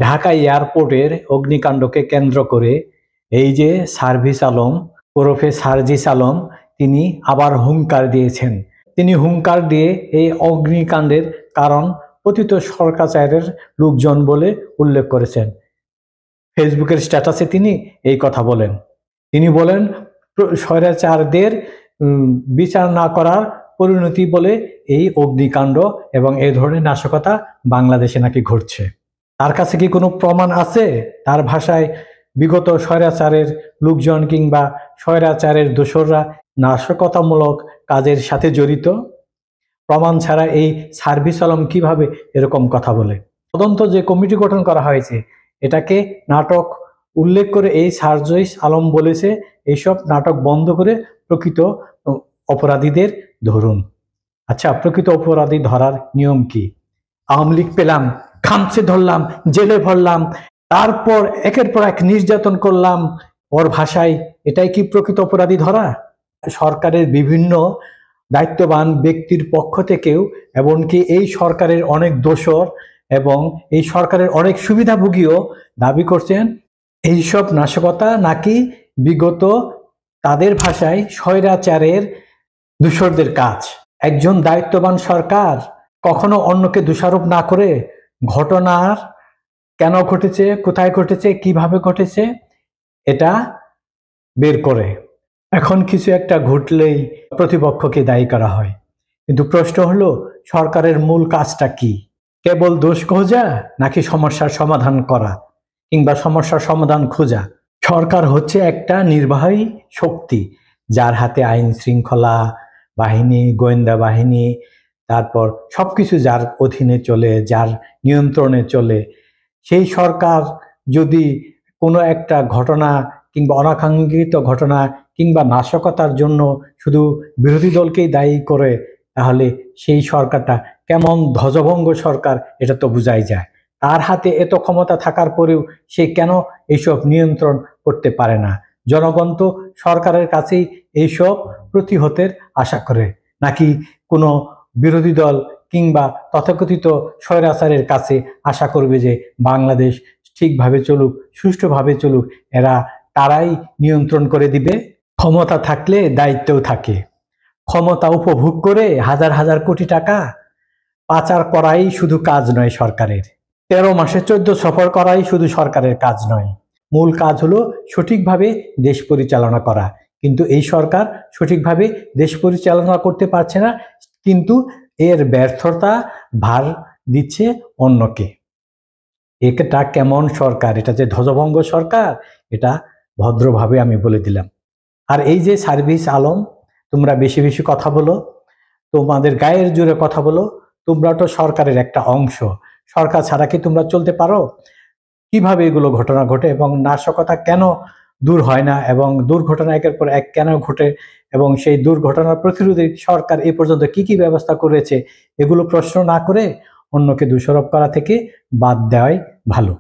ঢাকা এয়ারপোর্টের অগ্নিকাণ্ডকে কেন্দ্র করে এই যে সার্জিস আলম ওরফে সার্জিস আলম তিনি আবার হুঙ্কার দিয়েছেন। তিনি হুঙ্কার দিয়ে এই অগ্নিকাণ্ডের কারণ পতিত সরকারের লোকজন বলে উল্লেখ করেছেন। ফেসবুকের স্ট্যাটাসে তিনি এই কথা বলেন। তিনি বলেন স্বৈরাচারদের বিচার না করার পরিণতি বলে এই অগ্নিকাণ্ড এবং এই ধরনের নাশকতা বাংলাদেশে নাকি ঘটছে। তার কাছে কি কোনো প্রমাণ আছে? তার ভাষায় বিগত স্বৈরাচারের লোকজন কিংবা স্বৈরাচারের দোসররা নাশকতামূলক কাজের সাথে জড়িত? প্রমাণ ছাড়া এই সার্জিস আলম কিভাবে এরকম কথা বলে? তদন্ত যে কমিটি গঠন করা হয়েছে এটাকে নাটক উল্লেখ করে এই সার্জিস আলম বলেছে এইসব নাটক বন্ধ করে প্রকৃত অপরাধীদের ধরুন। আচ্ছা, প্রকৃত অপরাধী ধরার নিয়ম কি? আওয়ামী লীগ পেলাম, খামচে ধরলাম, জেলে ভরলাম, তারপর একের পর এক নির্যাতন করলাম, ওর ভাষায় এটাই কি প্রকৃত অপরাধী ধরা? সরকারের বিভিন্ন দায়িত্ববান ব্যক্তির পক্ষ থেকেও এমনকি এই সরকারের অনেক দোসর এবং এই সরকারের অনেক সুবিধাভোগীও দাবি করছেন এইসব নাশকতা নাকি বিগত তাদের ভাষায় স্বৈরাচারের দোসরদের কাজ। একজন দায়িত্ববান সরকার কখনো অন্যকে দোষারোপ না করে ঘটনার কেন ঘটেছে, কোথায় ঘটেছে, কিভাবে ঘটেছে এটা বের করে। এখন কিছু একটা ঘটলেই প্রতিপক্ষকে দায়ী করা হয়, কিন্তু প্রশ্ন হলো সরকারের মূল কাজটা কি? কেবল দোষ খোঁজা নাকি সমস্যার সমাধান করা কিংবা সমস্যার সমাধান খোঁজা? সরকার হচ্ছে একটা নির্বাহী শক্তি যার হাতে আইন শৃঙ্খলা বাহিনী, গোয়েন্দা বাহিনী, তারপর সবকিছু যার অধীনে চলে, যার নিয়ন্ত্রণে চলে। সেই সরকার যদি কোনো একটা ঘটনা কিংবা অনাকাঙ্ক্ষিত ঘটনা কিংবা নাশকতার জন্য শুধু বিরোধী দলকেই দায়ী করে, তাহলে সেই সরকারটা কেমন ধ্বজভঙ্গ সরকার এটা তো বোঝাই যায়। তার হাতে এত ক্ষমতা থাকার পরেও সে কেন এইসব নিয়ন্ত্রণ করতে পারে না? জনগণ তো সরকারের কাছেই এইসব প্রতিহতের আশা করে, নাকি কোনো বিরোধী দল কিংবা তথাকথিত স্বৈরাচারের কাছে আশা করবে যে বাংলাদেশ ঠিকভাবে চলুক, সুষ্ঠুভাবে চলুক, এরা তারাই নিয়ন্ত্রণ করে দিবে? ক্ষমতা থাকলে দায়িত্বও থাকে। ক্ষমতা উপভোগ করে হাজার হাজার কোটি টাকা পাচার করাই শুধু কাজ নয় সরকারের। 13 মাসে 14 সফর করাই শুধু সরকারের কাজ নয়। মূল কাজ হলো সঠিকভাবে দেশ পরিচালনা করা। কিন্তু এই সরকার সঠিকভাবে দেশ পরিচালনা করতে পারছে না, কিন্তু এর ব্যর্থতা ভার দিচ্ছে অন্যকে। এটা কেমন সরকার? এটা যে ধ্বজভঙ্গ সরকার, এটা ভদ্রভাবে আমি বলে দিলাম। আর এই যে সার্জিস আলম, তোমরা বেশি বেশি কথা বলো, তোমাদের গায়ের জোরে কথা বলো, তোমরা তো সরকারের একটা অংশ। সরকার ছাড়া কি তোমরা চলতে পারো? কিভাবে এগুলো ঘটনা ঘটে এবং নাশকতা কেন দূর হয় না এবং দুর্ঘটনা একের পর এক কেন ঘটে এবং সেই দুর্ঘটনার প্রতিরোধে সরকার এ পর্যন্ত কি কি ব্যবস্থা করেছে, এগুলো প্রশ্ন না করে অন্যকে দোষারোপ করা থেকে বাদ দেওয়াই ভালো।